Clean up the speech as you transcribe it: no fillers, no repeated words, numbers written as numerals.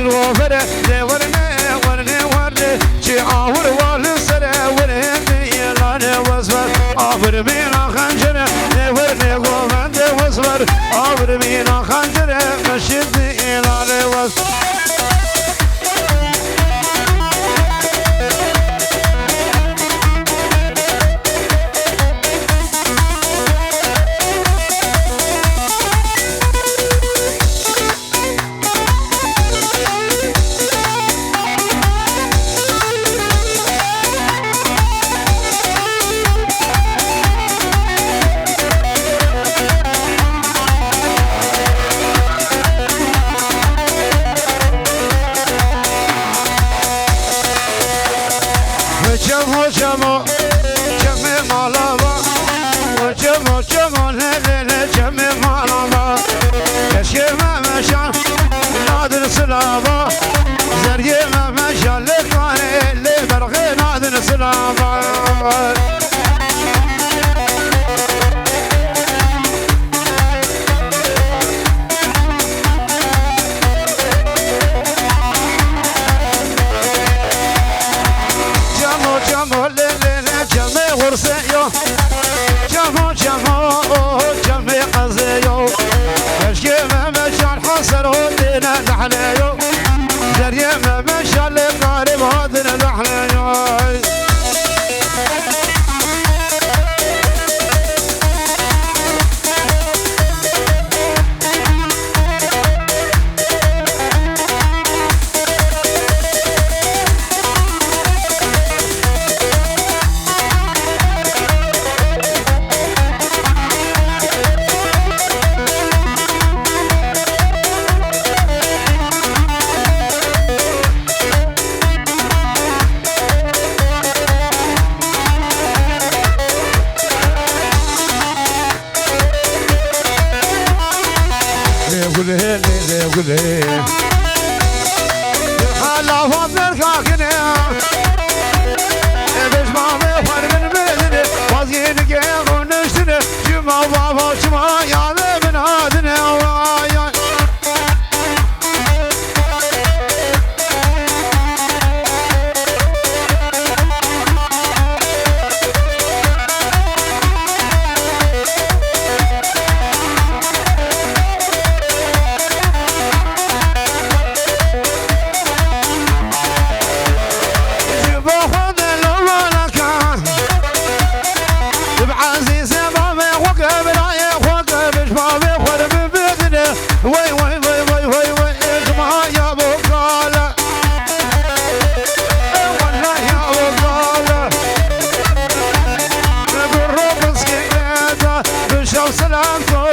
الوفر ورني ورني ورني شي عور والسر ورني يلان وصفر عبر بينا خنجر ورني قومند وصفر عبر بينا خنجر مشيت يلان وصفر جمو جمو جمي مالابا وجمو جمو ليلة جمي مالابا كشيما مشان نادر سلابا زريما مشان لقاني اللي برغي نادر سلابا جمو ليلة جمي غرسيو جمو جمو جمي قزيو كشكيما مشان حصر ودينا نحليو جريما مشان لقارب ودينا نحليو قولي قولي الله فضل كاكني بش ما بفر من بدني وزين كيف ونشتري جمع بابا جمع يا من هادني وي وي وي وي وي وي اجمع يا ابو قاله والله يا ابو قاله بالروب سكينه بشو سلامته